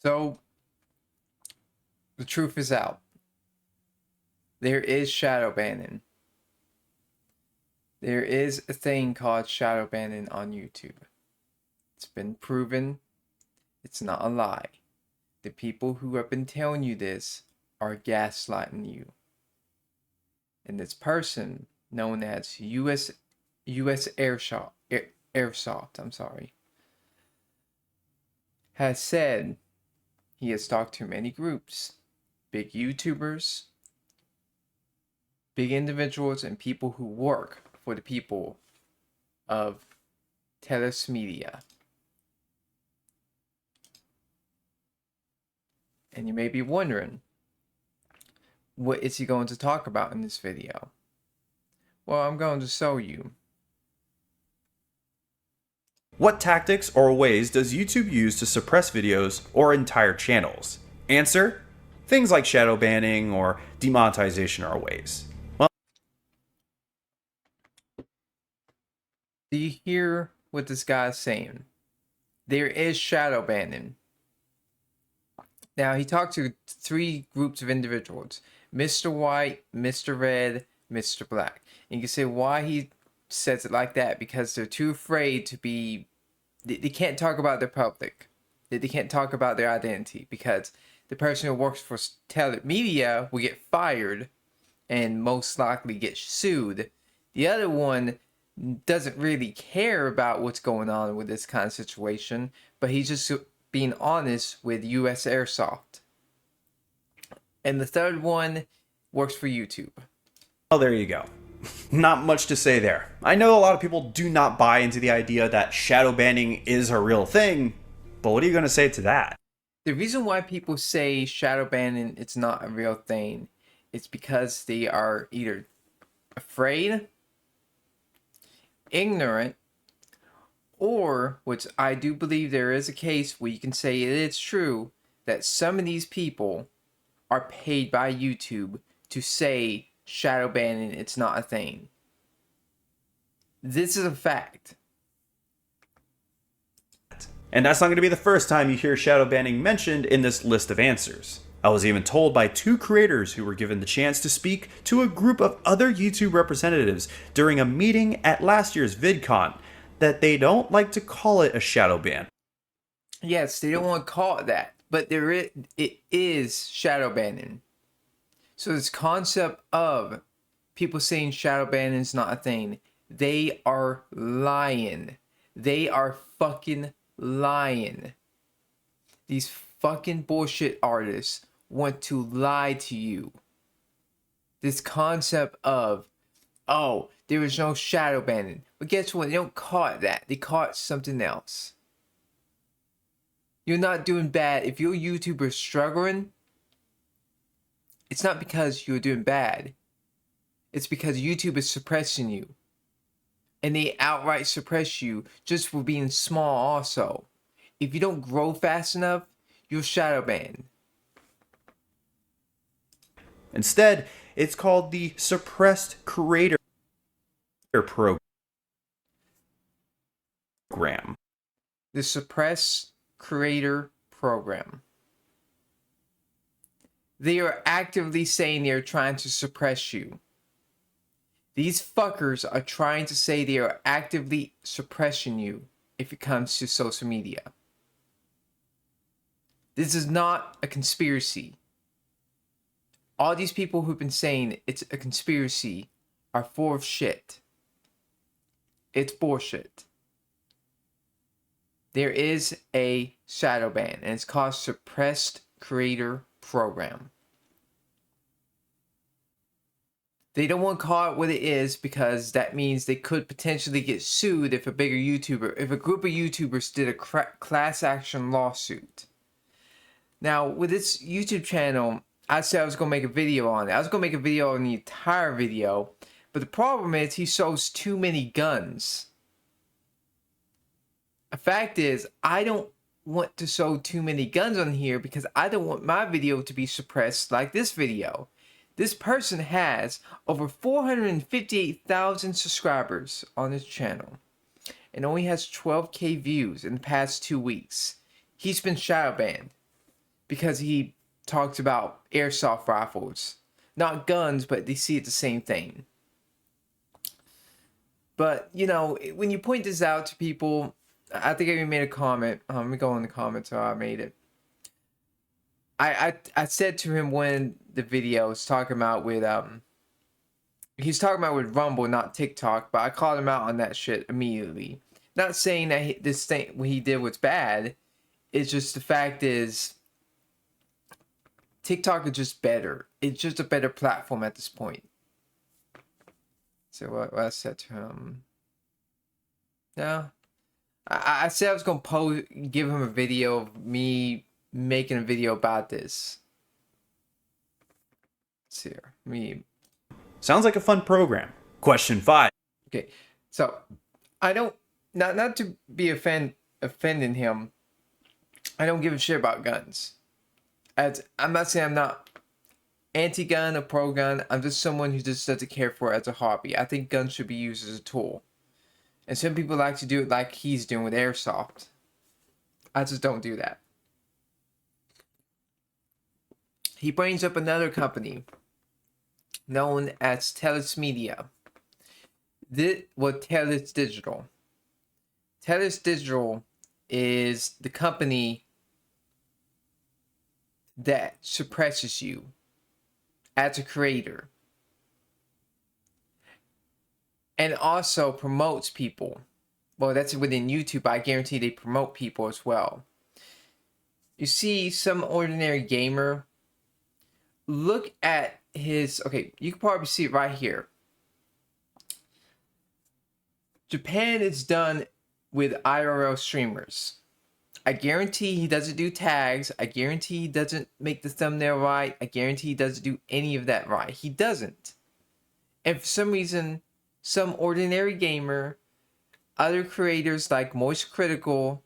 So the truth is out. There is shadow banning. There is a thing called shadow banning on YouTube. It's been proven. It's not a lie. The people who have been telling you this are gaslighting you. And this person, known as US Airsoft, has said he has talked to many groups, big YouTubers, big individuals, and people who work for the people of Telos Media. And you may be wondering, what is he going to talk about in this video? Well, I'm going to show you. What tactics or ways does YouTube use to suppress videos or entire channels? Answer: things like shadow banning or demonetization are ways. Well, Do you hear what this guy is saying? There is shadow banning. Now, he talked to 3 groups of individuals: Mr. White, Mr. Red, Mr. Black. And you can say why he says it like that, because they're too afraid to be... They can't talk about their public. They can't talk about their identity, because the person who works for Telos Media will get fired and most likely get sued. The other one doesn't really care about what's going on with this kind of situation, but he's just being honest with US Airsoft. And the third one works for YouTube. well, there you go. Not much to say there. I know a lot of people do not buy into the idea that shadow banning is a real thing, but what are you going to say to that? The reason why people say shadow banning it's not a real thing is because they are either afraid, ignorant, or, which I do believe there is a case where you can say it is true, that some of these people are paid by YouTube to say shadow banning it's not a thing. This is a fact. And that's not going to be the first time you hear shadow banning mentioned in this list of answers. I was even told by 2 creators who were given the chance to speak to a group of other YouTube representatives during a meeting at last year's VidCon that they don't like to call it a shadow ban. Yes, they don't want to call it that, but it is shadow banning. So this concept of people saying shadow banning is not a thing, they are lying. They are fucking lying. These fucking bullshit artists want to lie to you. This concept of, oh, there is no shadow banning. But guess what? They don't call it that. They call it something else. You're not doing bad. If your YouTuber is struggling, it's not because you're doing bad. It's because YouTube is suppressing you. And they outright suppress you just for being small also. If you don't grow fast enough, you're shadow banned. Instead, it's called the Suppressed Creator Program. The Suppressed Creator Program. They are actively saying they are trying to suppress you. These fuckers are trying to say they are actively suppressing you if it comes to social media. This is not a conspiracy. All these people who've been saying it's a conspiracy are full of shit. It's bullshit. There is a shadow ban, and it's called Suppressed Creator Program. They don't want to call it what it is because that means they could potentially get sued if a bigger YouTuber, if a group of YouTubers did a class action lawsuit. Now, with this YouTube channel, I said I was going to make a video on it. I was going to make a video on the entire video, but the problem is he shows too many guns. The fact is, I don't want to show too many guns on here because I don't want my video to be suppressed like this video. This person has over 458,000 subscribers on his channel and only has 12K views in the past 2 weeks. He's been shadow banned. because he talks about airsoft rifles. Not guns, but they see it the same thing. But, you know, when you point this out to people, I think I even made a comment. Let me go in the comments how I made it. I said to him when the video was talking about with he's talking about with Rumble, not TikTok, but I called him out on that shit immediately. Not saying that this thing what he did was bad. It's just the fact is TikTok is just better. It's just a better platform at this point. So what I said to him. No. I said I was gonna give him a video of me making a video about this. Let's see here. Sounds like a fun program. Question 5. Okay, so I don't not to be offending him. I don't give a shit about guns. As I'm not saying I'm not anti-gun or pro-gun. I'm just someone who just doesn't care for it as a hobby. I think guns should be used as a tool. And some people like to do it like he's doing with airsoft. I just don't do that. He brings up another company known as Telus Media. Telus Digital. Telus Digital is the company that suppresses you as a creator and also promotes people. Well, that's within YouTube, but I guarantee they promote people as well. You see some ordinary gamer, look at his, okay, you can probably see it right here. Japan is done with IRL streamers. I guarantee he doesn't do tags. I guarantee he doesn't make the thumbnail right. I guarantee he doesn't do any of that right. He doesn't. And for some reason, some ordinary gamer, other creators like Moist Critical,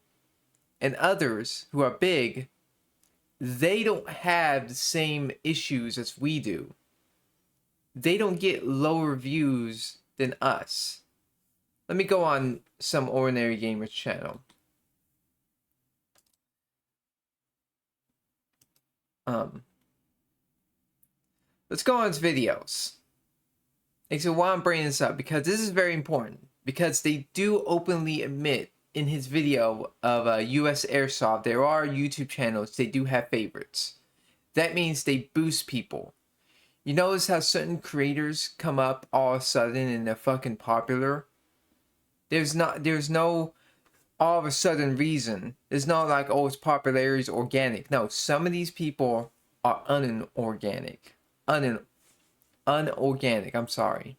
and others who are big, they don't have the same issues as we do. They don't get lower views than us. Let me go on some ordinary gamer's channel. Let's go on his videos. And so why I'm bringing this up, because this is very important, because they do openly admit in his video of US Airsoft, there are YouTube channels, they do have favorites. That means they boost people. You notice how certain creators come up all of a sudden and they're fucking popular? There's no all of a sudden reason. It's not like, oh, its popularity is organic. No, some of these people are unorganic. Unorganic, I'm sorry.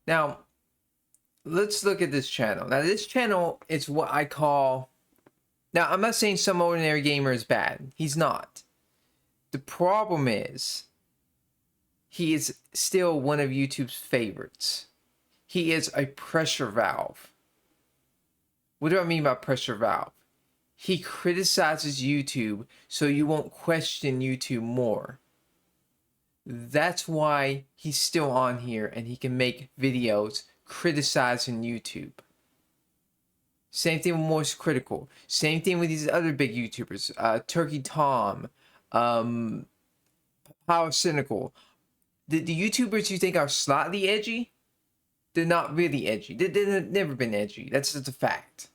Now, let's look at this channel. Now, this channel is what I call... Now, I'm not saying some ordinary gamer is bad. He's not. The problem is, he is still one of YouTube's favorites. He is a pressure valve. What do I mean by pressure valve? He criticizes YouTube so you won't question YouTube more. That's why he's still on here and he can make videos criticizing YouTube. Same thing with Moist Critical. Same thing with these other big YouTubers. Turkey Tom. Power Cynical. The YouTubers you think are slightly edgy, they're not really edgy. They've never been edgy. That's just a fact.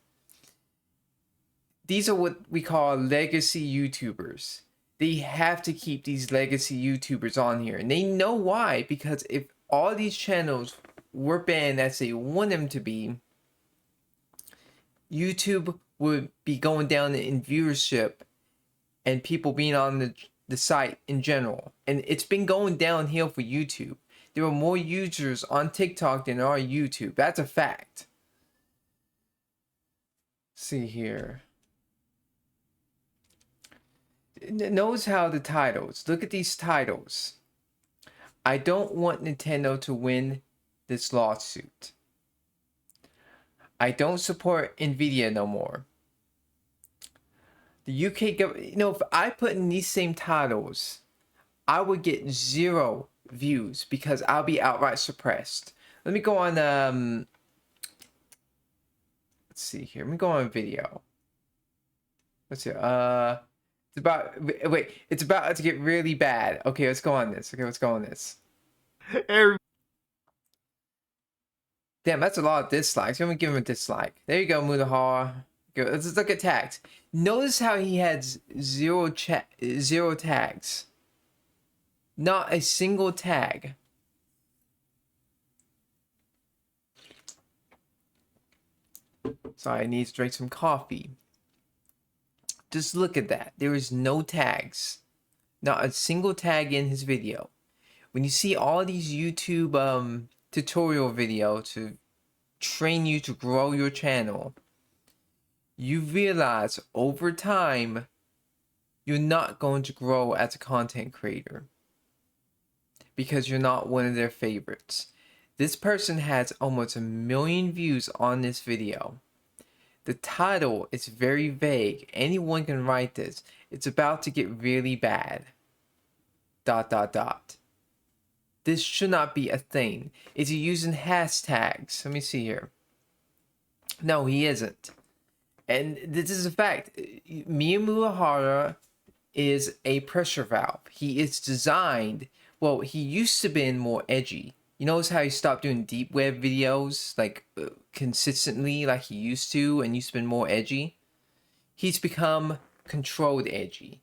These are what we call legacy YouTubers. They have to keep these legacy YouTubers on here. And they know why. Because if all these channels were banned as they want them to be, YouTube would be going down in viewership and people being on the site in general. And it's been going downhill for YouTube. There are more users on TikTok than there are YouTube. That's a fact. Let's see here. Notice how the titles. Look at these titles. I don't want Nintendo to win this lawsuit. I don't support Nvidia no more. The UK government, you know, if I put in these same titles, I would get 0 views because I'll be outright suppressed. Let me go on, let's see here. Let me go on video. Let's see. It's about. Wait. It's about to get really bad. Okay, let's go on this. Okay, let's go on this. Damn, that's a lot of dislikes. I'm gonna give him a dislike. There you go, Mudahar. Go. Let's look at tags. Notice how he had zero tags. Not a single tag. Sorry, I need to drink some coffee. Just look at that. There is no tags. Not a single tag in his video. When you see all these YouTube tutorial videos to train you to grow your channel, you realize over time you're not going to grow as a content creator because you're not one of their favorites. This person has almost 1 million views on this video. The title is very vague. Anyone can write this. It's about to get really bad. ... This should not be a thing. Is he using hashtags? Let me see here. No, he isn't. And this is a fact. Miya Murahara is a pressure valve. He is designed... Well, he used to be more edgy. You notice how he stopped doing deep web videos like consistently like he used to, and used to be more edgy? He's become controlled edgy.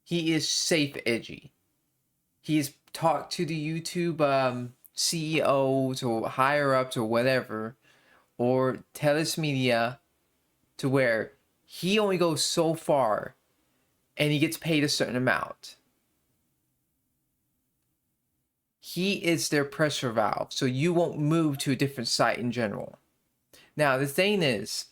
He is safe edgy. He has talked to the YouTube CEOs or higher ups or whatever, or Telus Media, to where he only goes so far and he gets paid a certain amount. He is their pressure valve, so you won't move to a different site in general. Now, the thing is,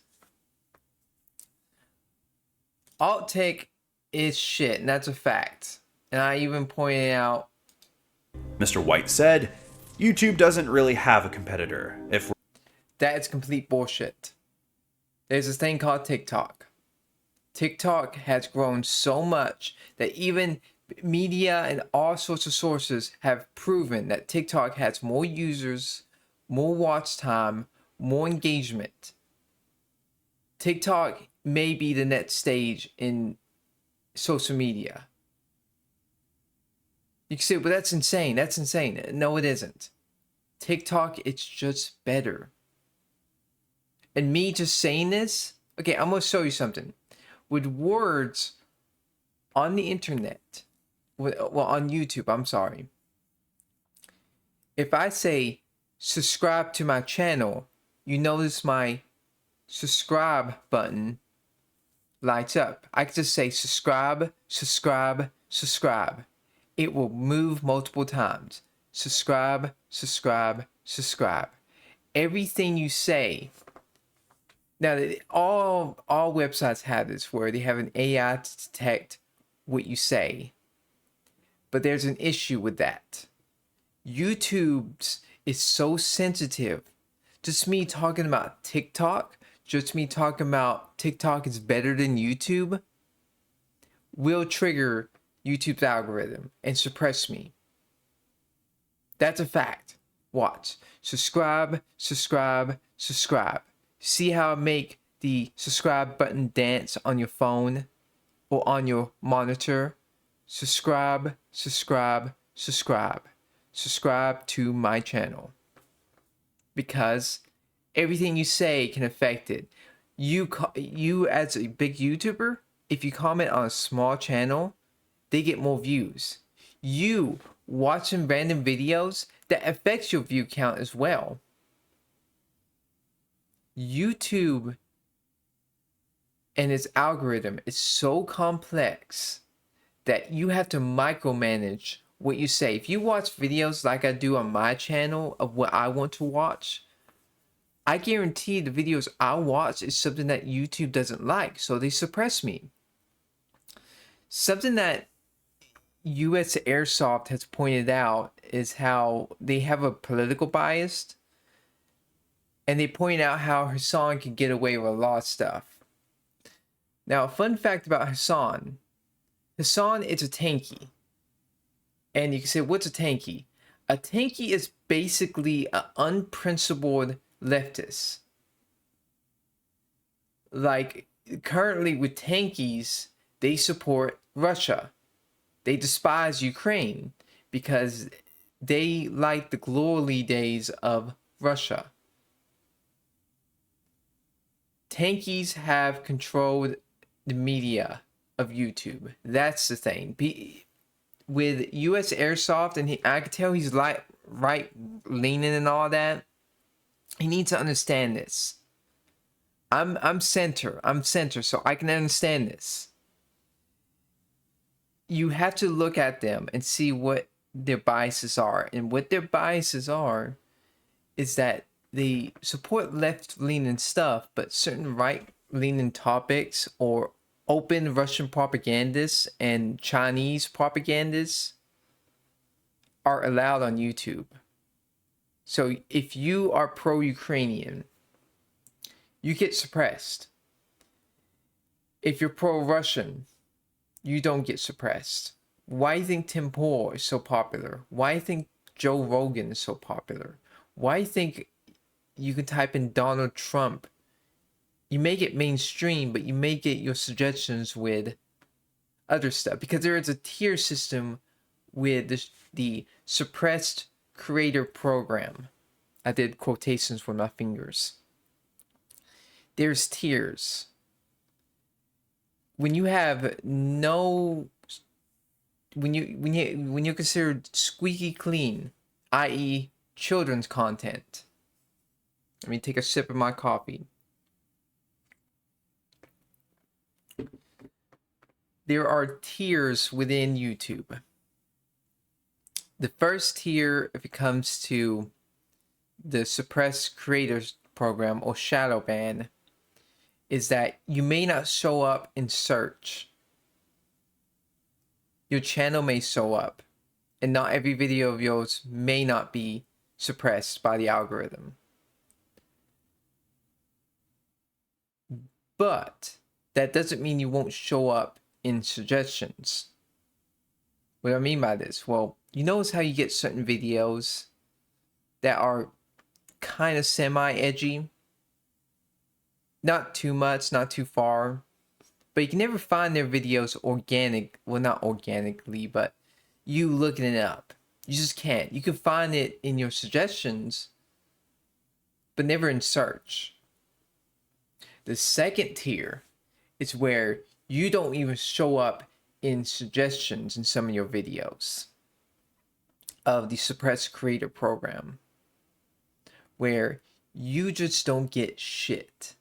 alt tech is shit, and that's a fact. And I even pointed out... Mr. White said, YouTube doesn't really have a competitor. That is complete bullshit. There's this thing called TikTok. TikTok has grown so much that even media and all sorts of sources have proven that TikTok has more users, more watch time, more engagement. TikTok may be the next stage in social media. You can say, but that's insane. That's insane. No, it isn't. TikTok, it's just better. And me just saying this, okay, I'm going to show you something. With words on the internet, well, on YouTube, I'm sorry. If I say, subscribe to my channel, you notice my subscribe button lights up. I can just say, subscribe, subscribe, subscribe. It will move multiple times. Subscribe, subscribe, subscribe. Everything you say. Now, all websites have this, where they have an AI to detect what you say. But there's an issue with that. YouTube's is so sensitive. Just me talking about TikTok, just me talking about TikTok is better than YouTube, will trigger YouTube's algorithm and suppress me. That's a fact. Watch. Subscribe, subscribe, subscribe. See how I make the subscribe button dance on your phone or on your monitor? Subscribe, subscribe, subscribe. Subscribe to my channel. Because everything you say can affect it. You as a big YouTuber, if you comment on a small channel, they get more views. You watching random videos, that affects your view count as well. YouTube and its algorithm is so complex that you have to micromanage what you say. If you watch videos like I do on my channel of what I want to watch, I guarantee the videos I watch is something that YouTube doesn't like, so they suppress me. Something that US Airsoft has pointed out is how they have a political bias, and they point out how Hassan can get away with a lot of stuff. Now, a fun fact about Hassan is a tanky. And you can say, what's a tanky? A tanky is basically an unprincipled leftist. Like, currently with Tankies, they support Russia. They despise Ukraine because they like the glory days of Russia. Tankies have controlled the media of YouTube. That's the thing. With US Airsoft, and I can tell he's like right leaning and all that. He needs to understand this. I'm center, so I can understand this. You have to look at them and see what their biases are. And what their biases are is that they support left-leaning stuff, but certain right-leaning topics or open Russian propagandists and Chinese propagandists are allowed on YouTube. So if you are pro-Ukrainian, you get suppressed. If you're pro-Russian, you don't get suppressed. Why do you think Tim Pool is so popular? Why do you think Joe Rogan is so popular? Why do you think you can type in Donald Trump? You make it mainstream, but you make it your suggestions with other stuff. Because there is a tier system with the suppressed creator program. I did quotations with my fingers. There's tiers. When you have no, when you're considered squeaky clean, i.e., children's content. Let me take a sip of my coffee. There are tiers within YouTube. The first tier, if it comes to the suppressed creators program or shadow ban, is that you may not show up in search. Your channel may show up, and not every video of yours may not be suppressed by the algorithm. But that doesn't mean you won't show up in suggestions. What do I mean by this? Well, you notice how you get certain videos that are kind of semi-edgy? Not too much, not too far. But you can never find their videos organic. Well, not organically, but you looking it up. You just can't. You can find it in your suggestions, but never in search. The second tier is where you don't even show up in suggestions in some of your videos of the suppressed creator program, where you just don't get shit.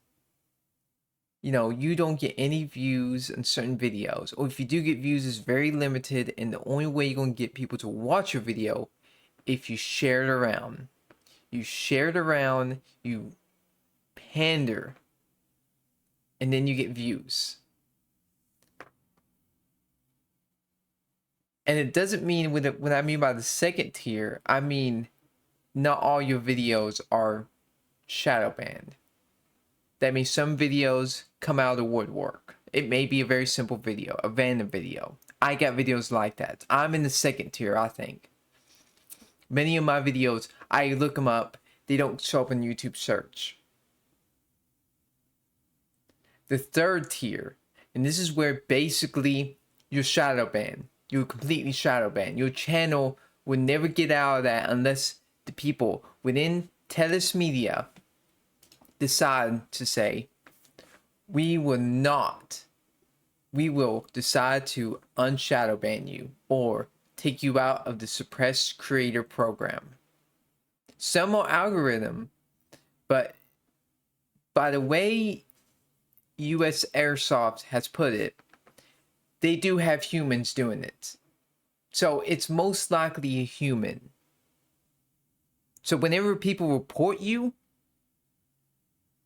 You know, you don't get any views in certain videos, or if you do get views, it's very limited, and the only way you're going to get people to watch your video if you share it around. You share it around, you pander, and then you get views. And it doesn't mean, when I mean by the second tier, I mean not all your videos are shadow banned. That means some videos come out of the woodwork. It may be a very simple video, a random video. I got videos like that. I'm in the second tier, I think. Many of my videos, I look them up. They don't show up in YouTube search. The third tier, and this is where basically you're shadow banned. You're completely shadow banned. Your channel will never get out of that unless the people within Telus Media decide to say, we will decide to unshadow ban you or take you out of the suppressed creator program. Some are algorithm, but by the way US Airsoft has put it, they do have humans doing it. So it's most likely a human. So whenever people report you,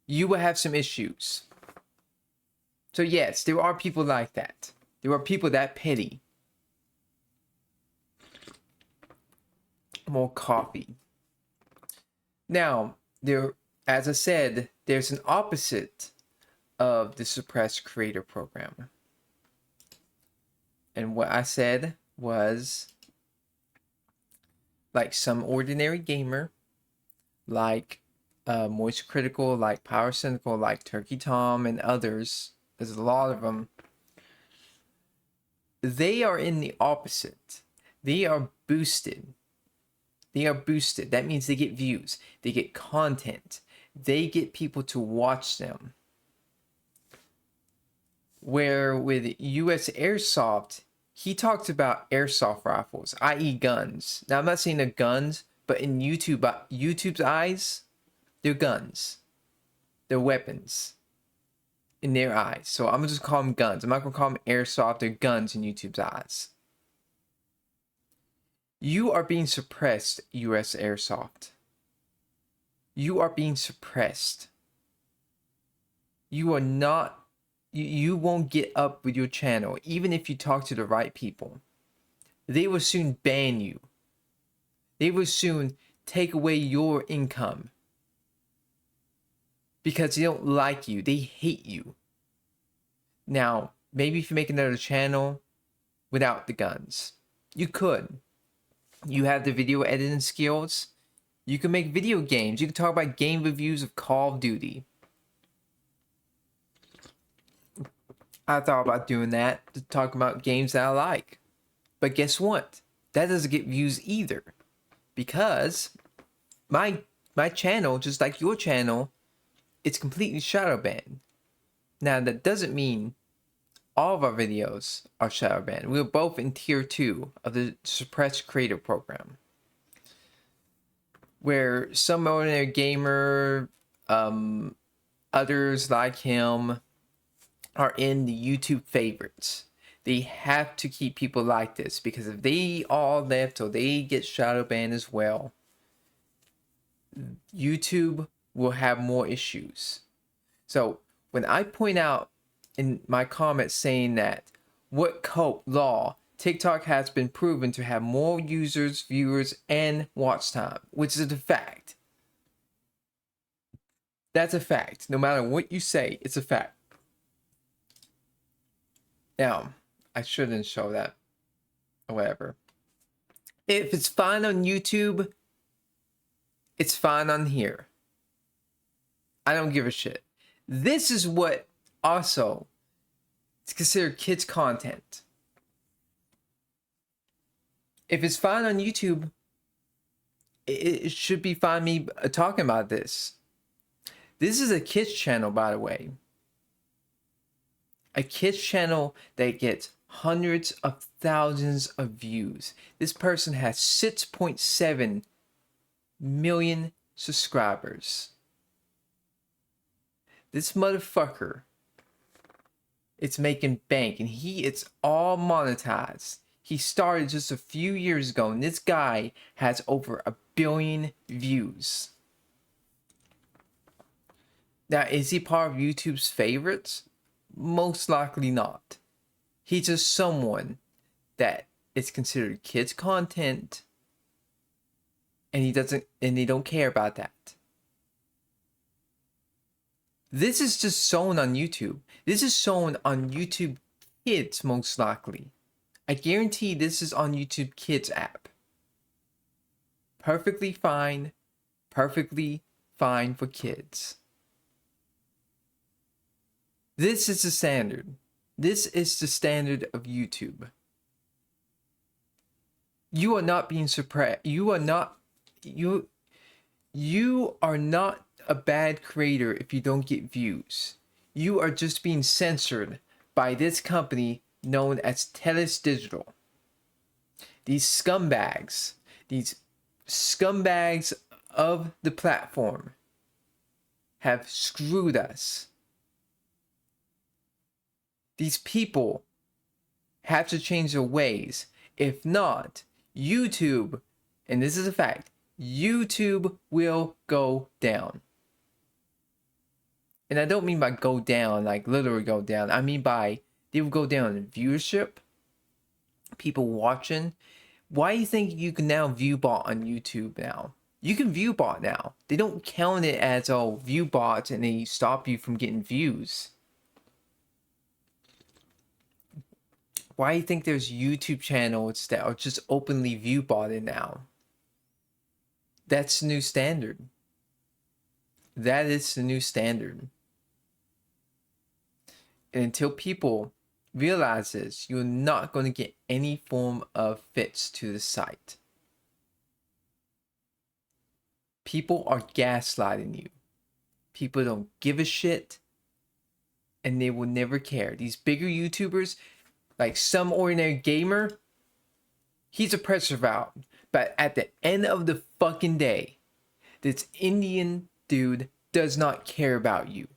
you will have some issues. So yes, there are people like that. There are people that petty. More coffee. Now, as I said, there's an opposite of the suppressed creator program. And what I said was, like some ordinary gamer, like Moist Critical, like Power Cynical, like Turkey Tom, and others, there's a lot of them. They are in the opposite. They are boosted. They are boosted. That means they get views. They get content. They get people to watch them. Where with US Airsoft, he talked about airsoft rifles, i.e. guns. Now, I'm not saying they're guns, but in YouTube's eyes, they're guns. They're weapons in their eyes. So I'm going to just call them guns. I'm not going to call them airsoft. They're guns in YouTube's eyes. You are being suppressed, US Airsoft. You are being suppressed. You are not... You won't get up with your channel, even if you talk to the right people. They will soon ban you. They will soon take away your income. Because they don't like you. They hate you. Now, maybe if you make another channel without the guns, you could. You have the video editing skills. You can make video games. You can talk about game reviews of Call of Duty. I thought about doing that, to talk about games that I like. But guess what? That doesn't get views either. Because my channel, just like your channel, it's completely shadow banned. Now, that doesn't mean all of our videos are shadow banned. We're both in tier 2 of the suppressed creator program. Where some ordinary gamer, others like him, are in the YouTube favorites. They have to keep people like this, because if they all left or they get shadow banned as well, YouTube will have more issues. So when I point out in my comments saying that what Cope Law, TikTok has been proven to have more users, viewers, and watch time, which is a fact. That's a fact. No matter what you say, it's a fact. Now, I shouldn't show that, or whatever. If it's fine on YouTube, it's fine on here. I don't give a shit. This is what also is considered kids content. If it's fine on YouTube, it should be fine me talking about this. This is a kids channel, by the way. A kids channel that gets hundreds of thousands of views. This person has 6.7 million subscribers. This motherfucker, it's making bank, and it's all monetized. He started just a few years ago, and this guy has over 1 billion views. Now, is he part of YouTube's favorites? Most likely not. He's just someone that is considered kids content, and they don't care about that. This is just shown on YouTube. This is shown on YouTube Kids, most likely. I guarantee this is on YouTube Kids app. Perfectly fine for kids. This is the standard. This is the standard of YouTube. You are not being suppressed. You are not a bad creator if you don't get views. You are just being censored by this company known as Telus Digital. These scumbags of the platform have screwed us. These people have to change their ways. If not, YouTube, and this is a fact, YouTube will go down. And I don't mean by go down, like literally go down. I mean by they will go down in viewership, people watching. Why do you think you can now view bot on YouTube now? You can view bot now. They don't count it as, oh, view bots, and they stop you from getting views. Why do you think there's YouTube channels that are just openly view botted now? That's the new standard. That is the new standard. And until people realize this, you're not going to get any form of fits to the site. People are gaslighting you. People don't give a shit, and they will never care. These bigger YouTubers, like Some Ordinary Gamer, he's a pressure valve. But at the end of the fucking day, this Indian dude does not care about you.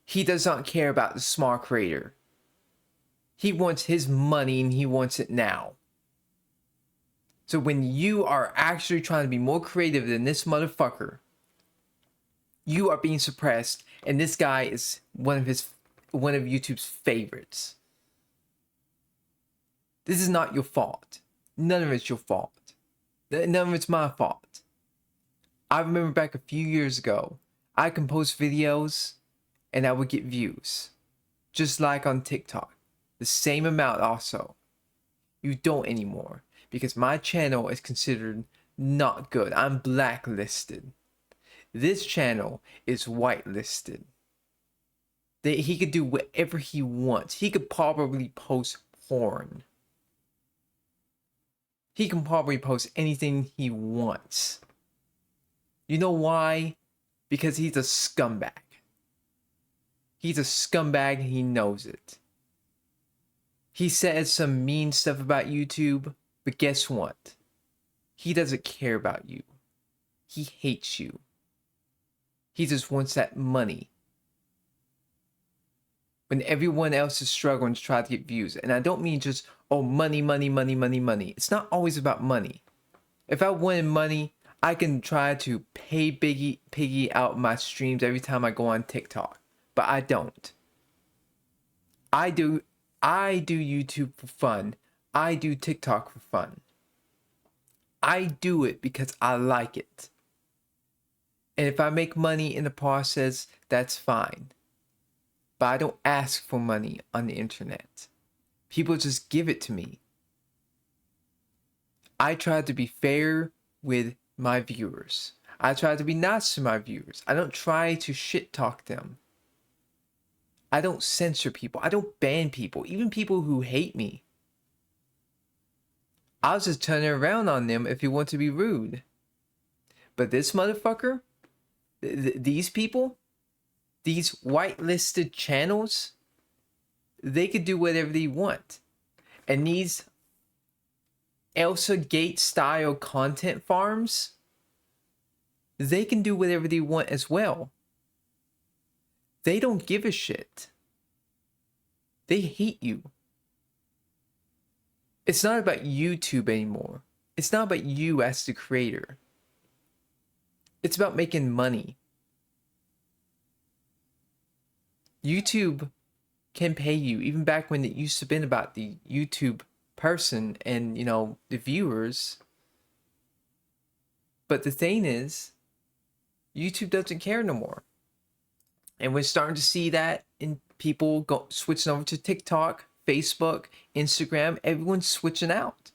He does not care about the small creator. He wants his money and he wants it now. So when you are actually trying to be more creative than this motherfucker, you are being suppressed, and this guy is one of YouTube's favorites. This is not your fault. None of it's your fault. None of it's my fault. I remember back a few years ago, I can post videos and I would get views. Just like on TikTok. The same amount also. You don't anymore. Because my channel is considered not good. I'm blacklisted. This channel is whitelisted. He could do whatever he wants. He could probably post porn. He can probably post anything he wants. You know why? Because he's a scumbag. He's a scumbag and he knows it. He says some mean stuff about YouTube, but guess what? He doesn't care about you. He hates you. He just wants that money. When everyone else is struggling to try to get views. And I don't mean just, oh, money, money, money, money, money. It's not always about money. If I wanted money, I can try to pay Piggy out my streams every time I go on TikTok. But I don't. I do YouTube for fun. I do TikTok for fun. I do it because I like it. And if I make money in the process, that's fine. But I don't ask for money on the internet. People just give it to me. I try to be fair with my viewers. I try to be nice to my viewers. I don't try to shit talk them. I don't censor people. I don't ban people. Even people who hate me. I'll just turn it around on them if you want to be rude. But this motherfucker, these people, these whitelisted channels, they could do whatever they want. And these Elsa Gate style content farms, they can do whatever they want as well. They don't give a shit. They hate you. It's not about YouTube anymore. It's not about you as the creator. It's about making money. YouTube can pay you, even back when it used to be about the YouTube person and, you know, the viewers. But the thing is, YouTube doesn't care no more. And we're starting to see that in people switching over to TikTok, Facebook, Instagram. Everyone's switching out.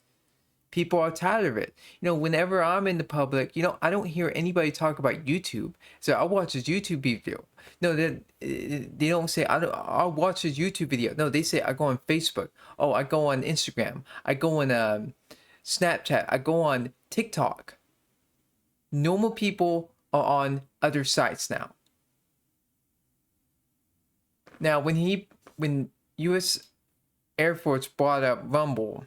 People are tired of it. You know, whenever I'm in the public, you know, I don't hear anybody talk about YouTube. So I'll watch this YouTube video. No, they don't say, I'll watch this YouTube video. No, they say, I go on Facebook. Oh, I go on Instagram. I go on Snapchat. I go on TikTok. Normal people are on other sites now. Now, when U.S. Air Force brought up Rumble,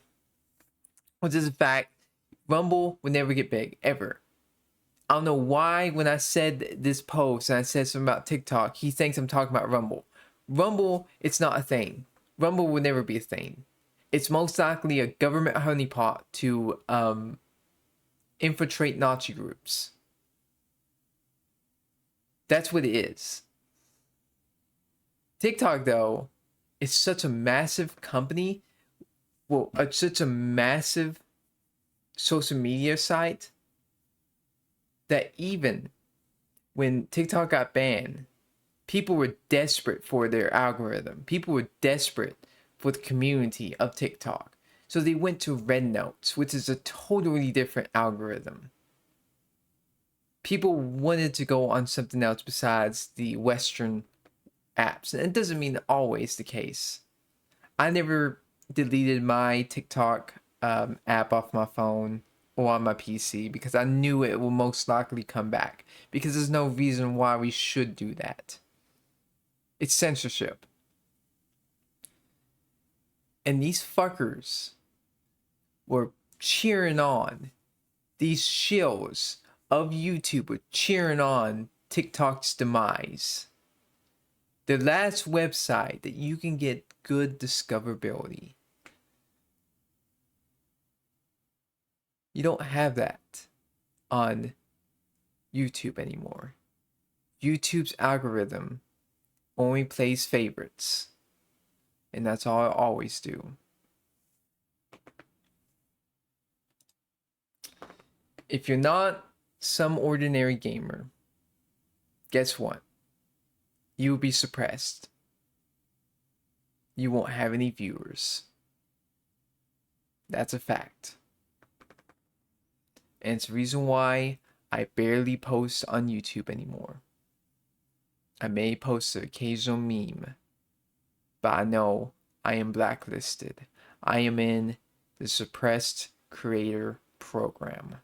which is a fact, Rumble will never get big, ever. I don't know why when I said this post and I said something about TikTok, he thinks I'm talking about Rumble. Rumble, it's not a thing. Rumble will never be a thing. It's most likely a government honeypot to infiltrate Nazi groups. That's what it is. TikTok, though, is such a massive company. Well, it's such a massive social media site that even when TikTok got banned, people were desperate for their algorithm. People were desperate for the community of TikTok. So they went to Red Notes, which is a totally different algorithm. People wanted to go on something else besides the Western apps. And it doesn't mean always the case. I never deleted my TikTok app off my phone or on my PC because I knew it will most likely come back. Because there's no reason why we should do that. It's censorship. And these fuckers were cheering on. These shills of YouTube were cheering on TikTok's demise. The last website that you can get good discoverability. You don't have that on YouTube anymore. YouTube's algorithm only plays favorites. And that's all I always do. If you're not some ordinary gamer, guess what? You will be suppressed. You won't have any viewers. That's a fact. And it's the reason why I barely post on YouTube anymore. I may post an occasional meme, but I know I am blacklisted. I am in the suppressed creator program.